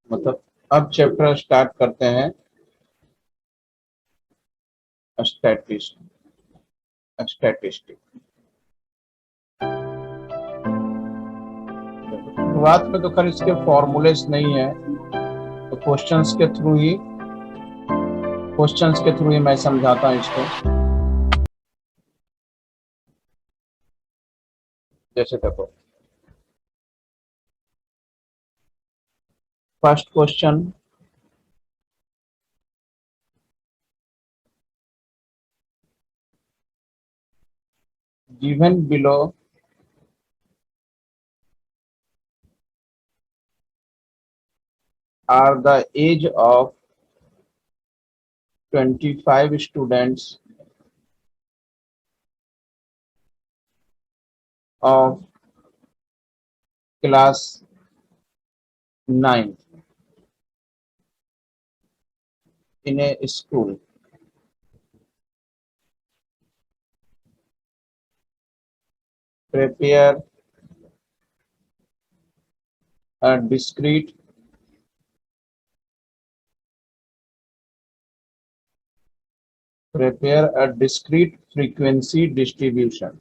मतलब अब chapter start करते हैं स्टैटिस्टिक। शुरुआत में तो खैर इसके फॉर्मूलेस नहीं है, तो क्वेश्चंस के थ्रू ही मैं समझाता हूँ इसको। जैसे देखो, first question, given below are the age of 25 students of class 9 in a school. Prepare a discrete frequency distribution.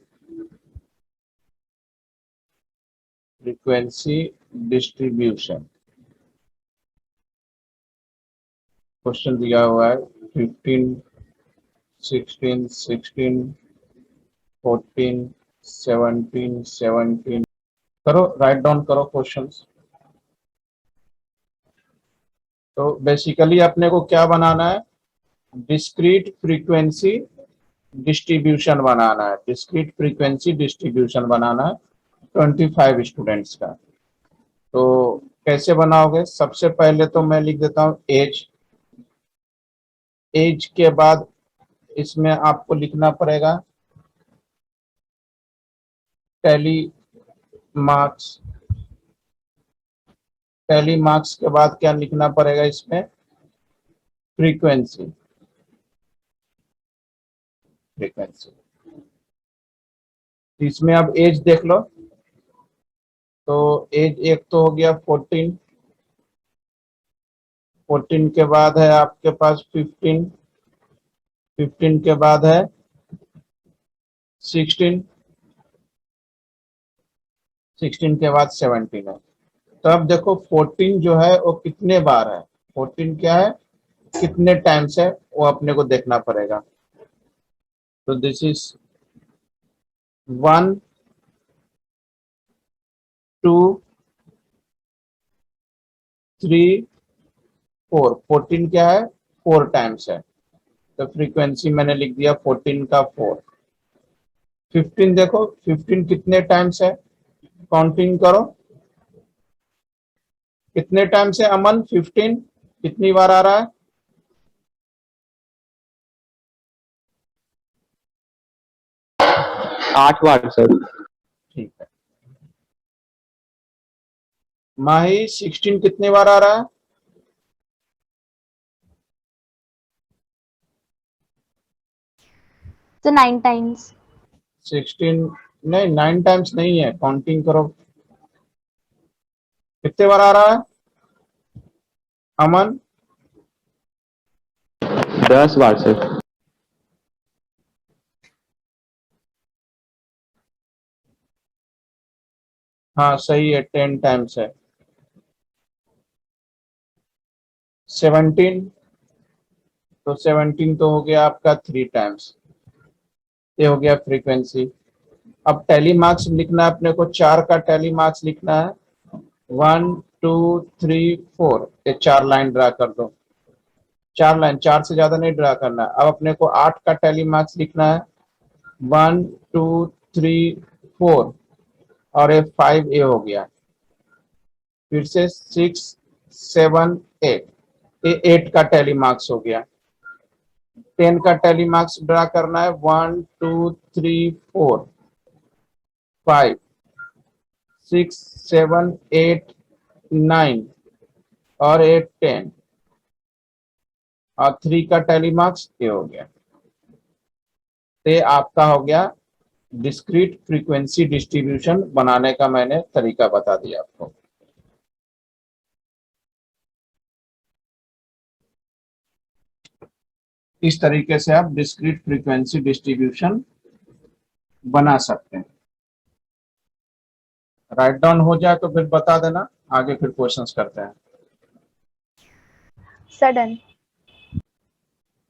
Question दिया हुआ है 15, 16, 16, 14, 17, 17। करो, राइट डाउन करो क्वेश्चंस। तो बेसिकली अपने को क्या बनाना है, डिस्क्रीट फ्रीक्वेंसी डिस्ट्रीब्यूशन बनाना है। 25 स्टूडेंट्स का। तो कैसे बनाओगे, सबसे पहले तो मैं लिख देता हूँ एज के बाद इसमें आपको लिखना पड़ेगा टैली मार्क्स। टैली मार्क्स के बाद क्या लिखना पड़ेगा इसमें, फ्रीक्वेंसी। इसमें अब एज देख लो, तो एज एक तो हो गया 14, 14 के बाद है आपके पास 15, 15 के बाद है 16, 16 के बाद 17 है। तो अब देखो 14 जो है वो कितने बार है, 14 क्या है, कितने टाइम्स है, वो अपने को देखना पड़ेगा। तो दिस इज 1, 2, 3, 4। 14 क्या है, 4 टाइम्स है, तो फ्रीक्वेंसी मैंने लिख दिया 14 का 4। 15 देखो, 15 कितने टाइम्स है, काउंटिंग करो कितने टाइम्स है अमन, 15 कितनी बार आ रहा है, 8 बार सर। ठीक है। माही 16 कितनी बार आ रहा है, So 9 times. 16 नहीं, 9 टाइम्स नहीं है, काउंटिंग करो कितने बार आ रहा है अमन। 10 बार सर। हाँ सही है, 10 टाइम्स है। 17, तो 17 तो हो गया आपका 3 टाइम्स, ये हो गया फ्रीक्वेंसी। अब टैली मार्क्स लिखना है अपने को, 4 का टैली मार्क्स लिखना है, 1, 2, 3, 4, ये 4 लाइन ड्रा कर दो। 4 लाइन, 4 से ज्यादा नहीं ड्रा करना। अब अपने को 8 का टैली मार्क्स लिखना है, 1, 2, 3, 4, और ये 5 ए हो गया। फिर से 6, 7, 8, ये 8 का टैली मार्क्स हो गया। 10 का टैली मार्क्स ड्रा करना है, 1, 2, 3, 4, 5, 6, 7, 8, 9, और 8, 10, और 3 का टैली मार्क्स ये हो गया। ये आपका हो गया डिस्क्रीट फ्रीक्वेंसी डिस्ट्रीब्यूशन बनाने का मैंने तरीका बता दिया आपको। इस तरीके से आप डिस्क्रीट फ्रीक्वेंसी डिस्ट्रीब्यूशन बना सकते हैं। राइट डाउन हो जाए तो फिर बता देना, आगे फिर क्वेश्चंस करते हैं। सडन।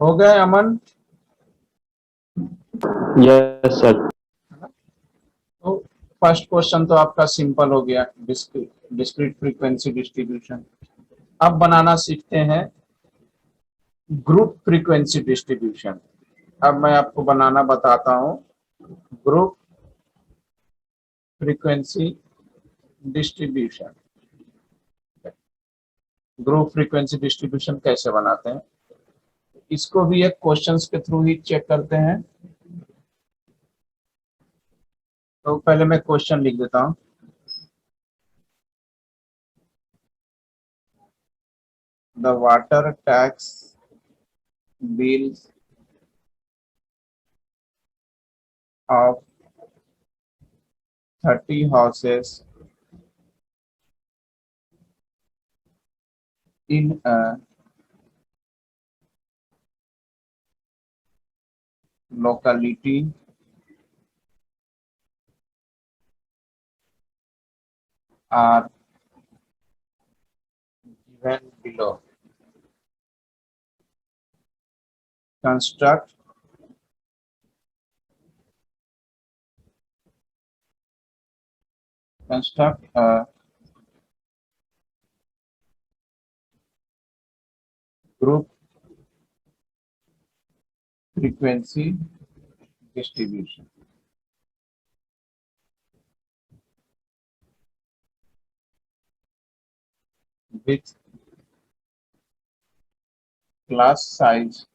हो गए अमन? Yes sir. तो फर्स्ट क्वेश्चन तो आपका सिंपल हो गया, डिस्क्रीट फ्रीक्वेंसी डिस्ट्रीब्यूशन। अब बनाना सीखते हैं ग्रुप फ्रीक्वेंसी डिस्ट्रीब्यूशन। अब मैं आपको बनाना बताता हूं group frequency distribution. Group frequency distribution कैसे बनाते हैं, इसको भी एक क्वेश्चंस के थ्रू ही चेक करते हैं। तो पहले मैं क्वेश्चन लिख देता हूं। The water tax bills of 30 houses in a locality are given below. Construct a group frequency distribution. With class size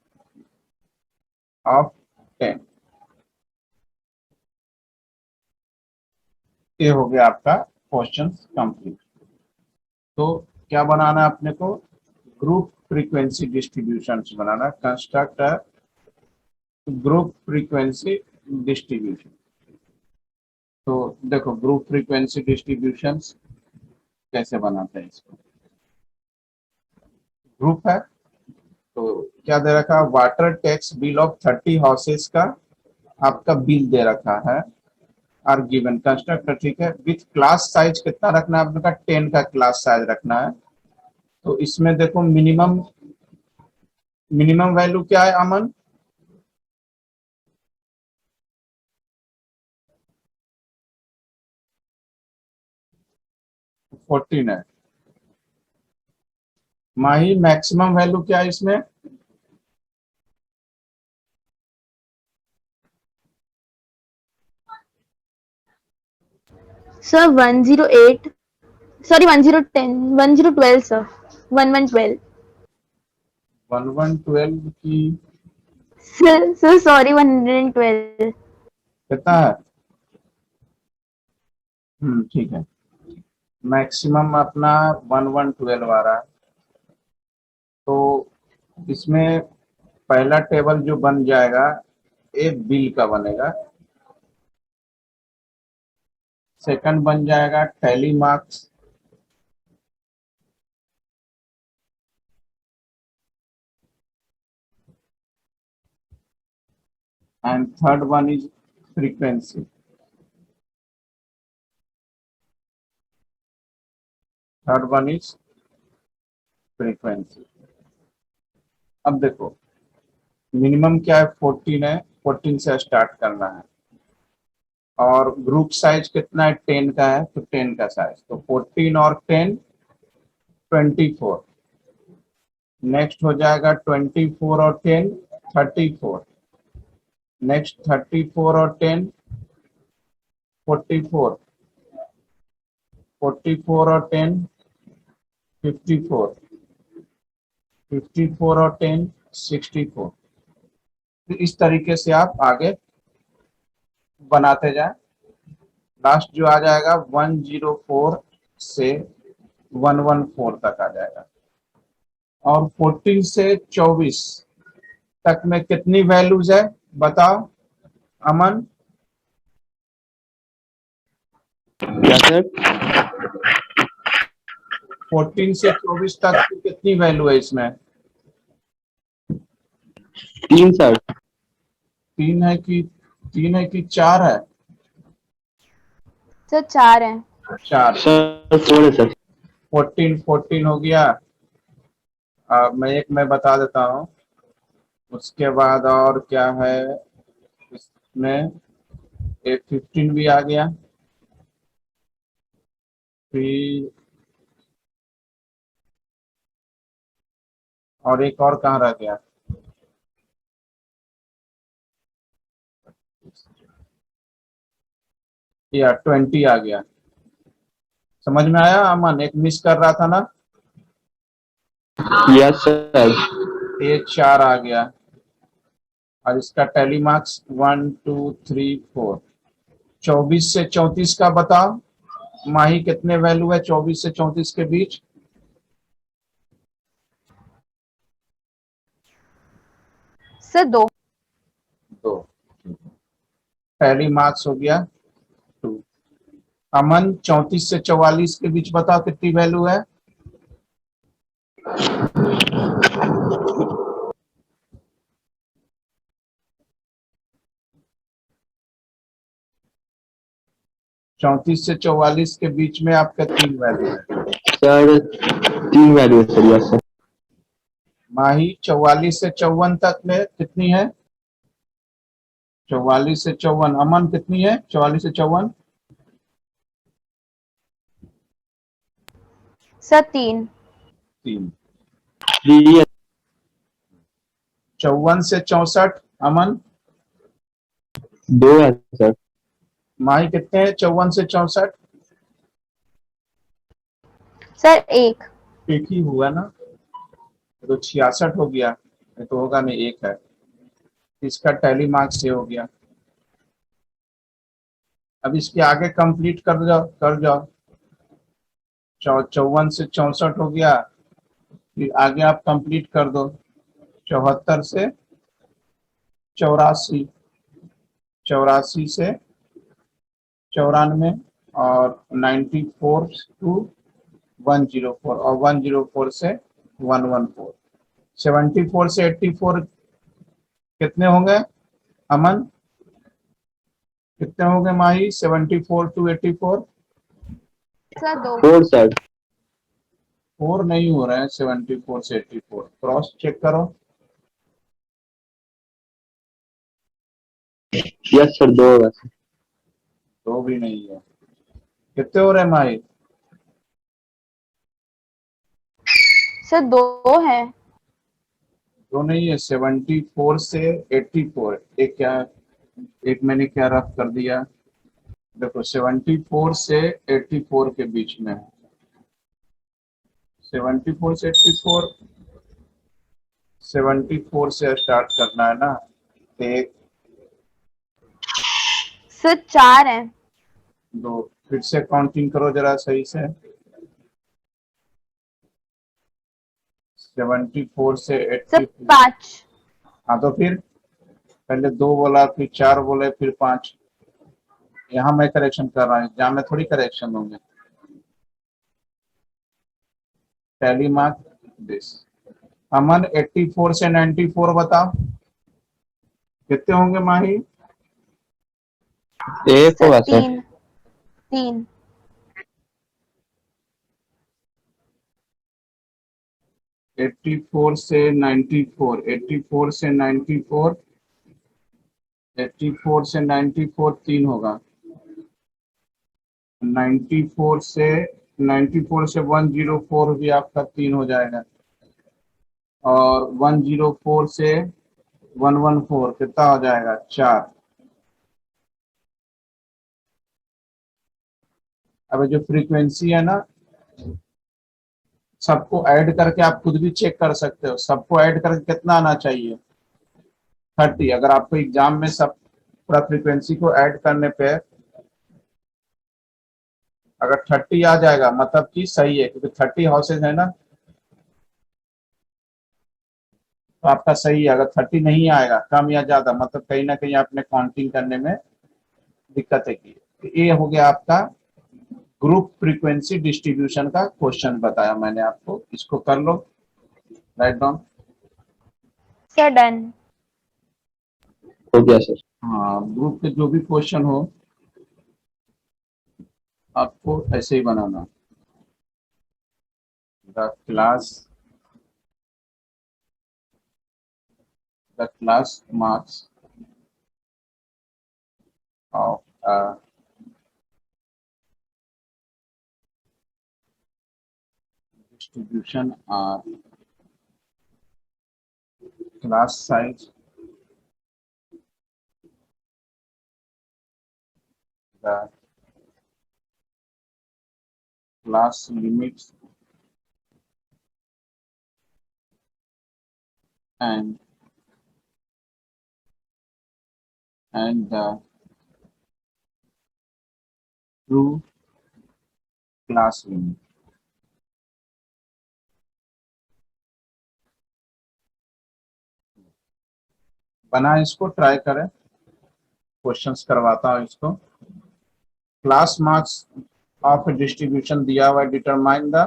of 10. ये हो गया आपका क्वेश्चन कंप्लीट। तो क्या बनाना है अपने को, ग्रुप फ्रीक्वेंसी डिस्ट्रीब्यूशन बनाना। Construct group frequency distribution. तो देखो ग्रुप फ्रीक्वेंसी डिस्ट्रीब्यूशन कैसे बनाते हैं इसको। ग्रुप है तो क्या दे रखा है, water tax bill of 30 houses का आपका बिल दे रखा है, आर गिवन कंस्ट्रक्ट, ठीक है। विथ क्लास साइज कितना रखना है आपने का, 10 का क्लास साइज रखना है। तो इसमें देखो मिनिमम वैल्यू क्या है अमन, 14 है। माही मैक्सिमम वैल्यू क्या है इसमें, सर 108, सॉरी 1010, 1012 सर, 1112। 1112 की सर सॉरी 112। कितना है, ठीक है। मैक्सिमम अपना 1112 आ रहा है। तो इसमें पहला टेबल जो बन जाएगा एक बिल का बनेगा, सेकंड बन जाएगा tally marks, and third one is frequency. Third one is frequency. अब देखो मिनिमम क्या है, 14 है, 14 से स्टार्ट करना है। और ग्रुप साइज कितना है, 10 का है, तो 10 का साइज, तो 14 और 10 24। नेक्स्ट हो जाएगा 24 और 10 34। नेक्स्ट 34 और 10 44। 44 और 10 54। 54 और 10 64। तो इस तरीके से आप आगे बनाते जाएं। लास्ट जो आ जाएगा 104 से 114 तक आ जाएगा। और 14 से 24 तक में कितनी वैल्यूज है बताओ अमन, क्या सर? 14 से 24 तक की कितनी वैल्यू है इसमें, 3 सर। 3 है कि 4 है? सर 4 है। 4। सर 4 है सर। 14 हो गया। मैं बता देता हूँ। उसके बाद और क्या है इसमें? 15 भी आ गया। फिर और एक और कहाँ रह गया? या 20 आ गया। समझ में आया अमन? एक मिस कर रहा था ना? Yes sir. ये 4 आ गया। और इसका टैली मार्क्स 1 2 3 4। 24 से 34 का बताओ माही, कितने वैल्यू है 24 से 34 के बीच? सर 2। 2। टैली मार्क्स हो गया 2। अमन 34 से 44 के बीच बताओ कितनी वैल्यू है? चौंतीस से 44 के बीच में आपका 3 वैल्यू है। सर 3 वैल्यू है सर। Yes sir. माही 44 से 54 तक में कितनी है? 44 से 54। अमन कितनी है 44 से 54? सर 3। 3। 3 है 54 से 64 अमन? 2 है सर। माही कितने हैं 54 से 64? सर 1। एक ही हुआ ना? तो 66 हो गया। ये तो होगा नहीं, एक है। इसका टैली मार्क्स ये हो गया। अब इसके आगे कंप्लीट कर जाओ कर जाओ। 54 से 64 हो गया। फिर आगे आप कंप्लीट कर दो। 74 से 84। 84 से 94। और 94 टू 104। और 104 से 114। 74 से 84 कितने होंगे अमन? कितने होंगे माही 74 टू 84? सर 2। 4 सर। 4 नहीं हो रहे हैं 74 से 84। क्रॉस चेक करो। यस सर 2 होगा सर। 2 भी नहीं है। कितने हो रहे हैं माही? सर 2 है। 2 नहीं है। 74 से 84। एक क्या, एक मैंने क्या रफ कर दिया। देखो 74 से 84 के बीच में है। 74 से 84। 74 से स्टार्ट करना है ना? एक, सर 4 है। 2। फिर से काउंटिंग करो जरा सही से। 74 से सर 84। 5। हाँ तो फिर पहले 2 बोला, फिर 4 बोले, फिर 5। यहाँ मैं करेक्शन कर रहा हूँ, एग्जाम में थोड़ी करेक्शन होंगे। Tally mark this. अमन 84 से 94 बताओ कितने होंगे माही? 1 सर होगा सर। 3। 3। 84 से 94। 84 से 94। 84 से 94 3 होगा। 94 से 94 से 104 भी आपका 3 हो जाएगा। और 104 से 114 कितना हो जाएगा? 4। अब जो फ्रीक्वेंसी है ना, सबको ऐड करके आप खुद भी चेक कर सकते हो। सबको ऐड करके कितना आना चाहिए? 30। अगर आपको एग्जाम में सब पूरा फ्रीक्वेंसी को ऐड करने पे अगर 30 आ जाएगा मतलब कि सही है, क्योंकि 30 हाउसेज है ना, तो आपका सही है। अगर 30 नहीं आएगा, कम या ज्यादा, मतलब कहीं ना कहीं आपने काउंटिंग करने में दिक्कतें की। तो ये हो गया आपका ग्रुप फ्रीक्वेंसी डिस्ट्रीब्यूशन का क्वेश्चन बताया मैंने आपको। इसको कर लो, राइट डाउन। Sir done. हो गया सर। हाँ, ग्रुप के जो भी क्वेश्चन हो आपको ऐसे ही बनाना। The class marks of distribution are class size, the class limits, and the true class limit। बना, इसको ट्राई करें, क्वेश्चंस करवाता हूँ इसको। क्लास मार्क्स ऑफ डिस्ट्रीब्यूशन दिया हुआ, डिटरमाइन द।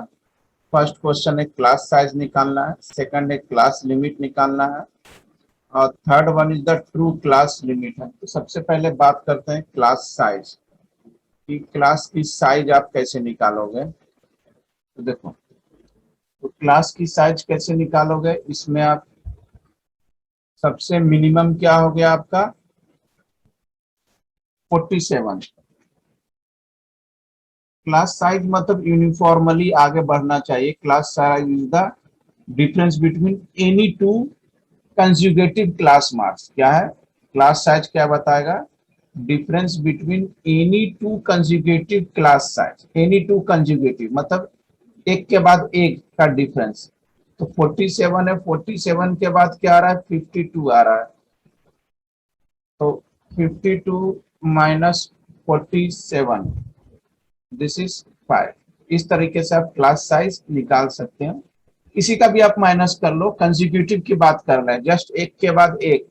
फर्स्ट क्वेश्चन एक क्लास साइज निकालना है, सेकंड एक क्लास लिमिट निकालना है, और third one is the true class limit है। तो सबसे पहले बात करते हैं क्लास साइज कि क्लास की साइज आप कैसे निकालोगे। तो देखो, तो क्लास की साइज कैसे निकालोगे, इसमें आप सबसे मिनिमम क्या हो गया आपका 47। क्लास साइज मतलब यूनिफॉर्मली आगे बढ़ना चाहिए। Class size is the difference between any two conjugative class marks. क्या है क्लास साइज, क्या बताएगा, difference between any two conjugative class size. Any two conjugative मतलब एक के बाद एक का डिफरेंस। तो 47 है, 47 के बाद क्या आ रहा है 52 आ रहा है। तो 52 माइनस 47, दिस इज 5। इस तरीके से आप क्लास साइज निकाल सकते हैं। किसी का भी आप माइनस कर लो, कंसेक्यूटिव की बात कर रहे हैं, जस्ट एक के बाद एक।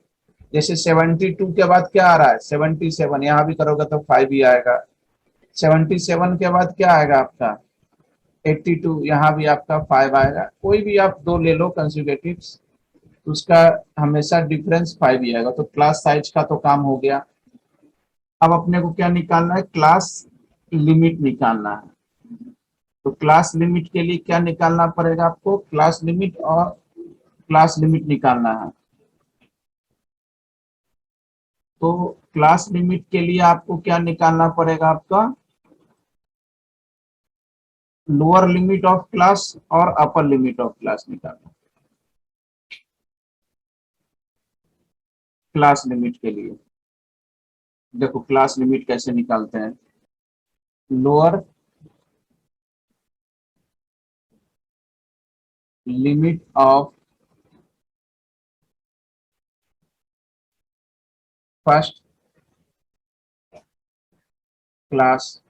जैसे 72 के बाद क्या आ रहा है 77, यहां भी करोगे तो 5 ही आएगा। 77 के बाद क्या आएगा आपका 82, यहाँ भी आपका 5 आएगा। कोई भी आप दो ले लो कंसेक्यूटिव्स, उसका हमेशा डिफरेंस 5 ही आएगा। तो क्लास साइज का तो काम हो गया। अब अपने को क्या निकालना है, क्लास लिमिट निकालना है। तो क्लास लिमिट के लिए क्या निकालना पड़ेगा आपको, क्लास लिमिट और क्लास लिमिट निकालना है। तो क्लास लिमिट के लिए आपको क्या निकालना पड़ेगा, आपका लोअर लिमिट ऑफ क्लास और अपर लिमिट ऑफ क्लास निकालना। क्लास लिमिट के लिए देखो, क्लास लिमिट कैसे निकालते हैं, lower limit of first class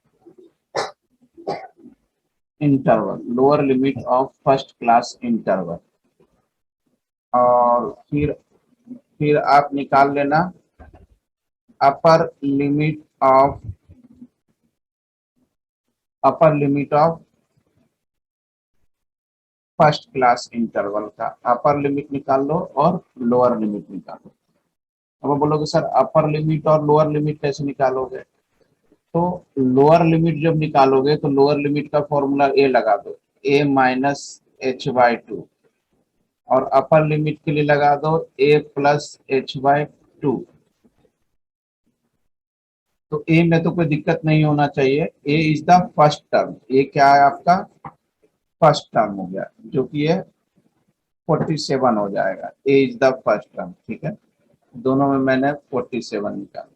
interval, lower limit of first class interval. और फिर आप निकाल लेना upper limit of first class interval का अपर लिमिट निकाल लो और लोअर लिमिट निकालो। अब बोलोगे सर अपर लिमिट और लोअर लिमिट कैसे निकालोगे, तो लोअर लिमिट जब निकालोगे तो लोअर लिमिट का फॉर्मूला ए लगा दो, ए माइनस h/2, और अपर लिमिट के लिए लगा दो a प्लस h/2। तो ए में तो कोई दिक्कत नहीं होना चाहिए, ए इज द फर्स्ट टर्म। ए क्या है आपका फर्स्ट टर्म हो गया, जो कि है 47 हो जाएगा। ए इज द फर्स्ट टर्म, ठीक है। दोनों में मैंने 47 निकाला।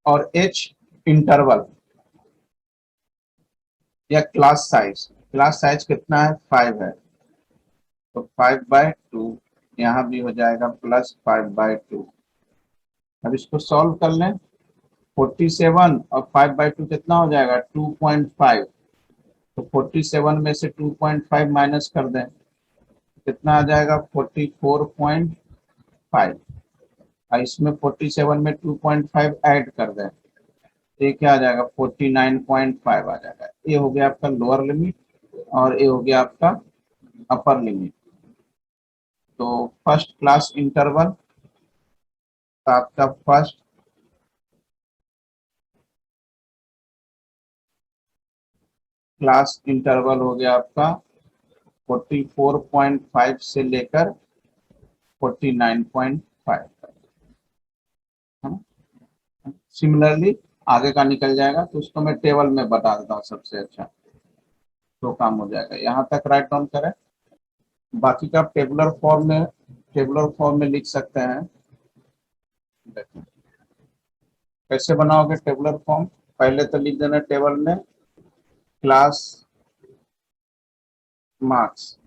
और एच इंटरवल या क्लास साइज कितना है 5 है, तो 5/2 यहाँ भी हो जाएगा प्लस 5/2। अब इसको सॉल्व कर लें, 47 और 5/2 कितना हो जाएगा 2.5। तो 47 में से 2.5 माइनस कर दें, कितना आ जाएगा 44.5। और इसमें 47 में 2.5 ऐड कर दें, तो ये क्या आ जाएगा 49.5 आ जाएगा। ये हो गया आपका लोअर लिमिट और ये हो गया आपका अपर लिमिट। तो फर्स्ट क्लास इंटरवल तो आपका फर्स्ट क्लास इंटरवल हो गया आपका 44.5 से लेकर 49.5। सिमिलरली आगे का निकल जाएगा तो उसको मैं टेबल में बता देता हूँ सबसे अच्छा, तो काम हो जाएगा। यहाँ तक राइट डाउन करें, बाकी का टेबुलर फॉर्म में लिख सकते हैं। देखिए कैसे बनाओगे टेबुलर फॉर्म, पहले तो लिख देना टेबल में क्लास मार्क्स,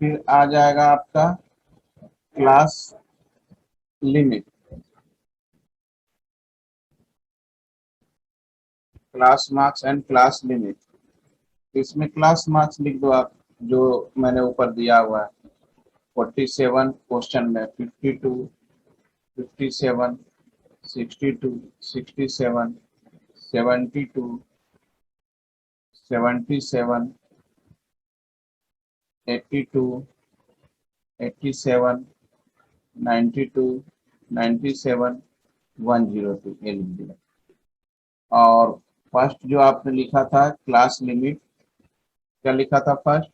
फिर आ जाएगा आपका class limit, class marks and class limit. इसमें क्लास मार्क्स लिख दो आप, जो मैंने ऊपर दिया हुआ है 47 क्वेश्चन में 52, 57, 62, 67, 72, 77, 82, 87, 92, 97, 102 ये लिख दिया। और फर्स्ट जो आपने लिखा था क्लास लिमिट, क्या लिखा था फर्स्ट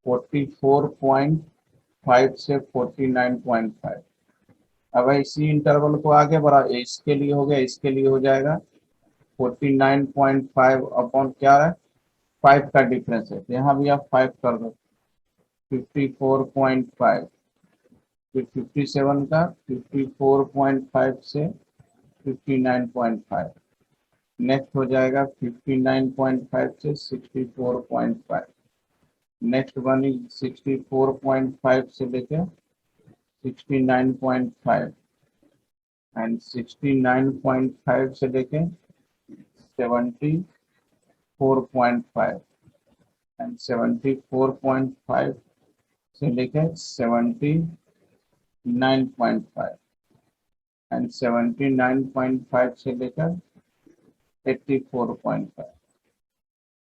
44.5 से 49.5। अब इसी इंटरवल को आगे बढ़ा, इसके लिए हो गया, इसके लिए हो जाएगा 49.5 अपॉन क्या है 5 का डिफरेंस है, तो यहाँ भी आप 5 कर दो 54.5, फिर 57 का 54.5 से 59.5, नेक्स्ट हो जाएगा 59.5 से 64.5, नेक्स्ट वन इज 64.5 से लेकर 69.5 एंड 69.5 से लेके 74.5 एंड 74.5 से लेके 79.5 एंड 79.5 से लेकर 84.5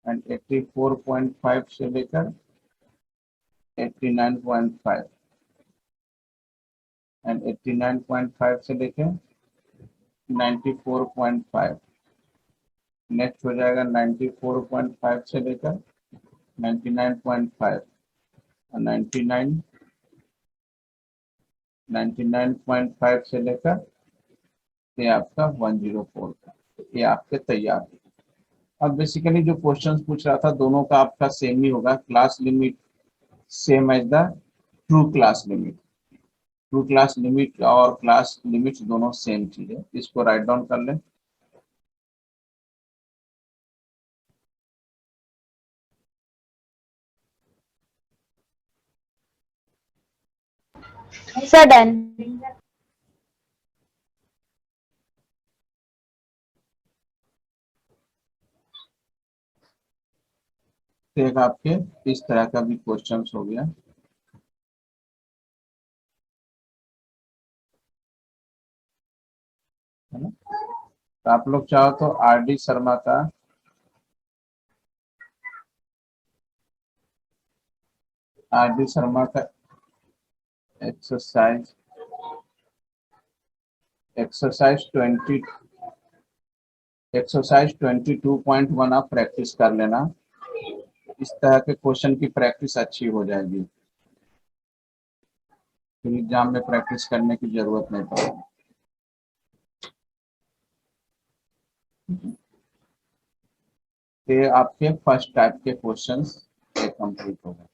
एंड 84.5 से लेकर 89.5 एंड 89.5 से लेके 94.5, नेक्स्ट हो जाएगा 94.5 से लेकर 99.5 और 99.5 से लेकर ये आपका 104 का, ये आपके तैयार है। अब बेसिकली जो क्वेश्चंस पूछ रहा था दोनों का आपका सेम ही होगा, class limit same as the true class limit, true class limit और क्लास लिमिट दोनों सेम चीज है। इसको राइट डाउन कर लें। Sir done. एक आपके इस तरह का भी क्वेश्चंस हो गया, है ना। तो आप लोग चाहो तो आरडी शर्मा का एक्सरसाइज 22.1 आप प्रैक्टिस कर लेना, इस तरह के क्वेश्चन की प्रैक्टिस अच्छी हो जाएगी, फिर एग्जाम में प्रैक्टिस करने की जरूरत नहीं पड़ेगी। ये आपके फर्स्ट टाइप के क्वेश्चंस कंप्लीट हो गए।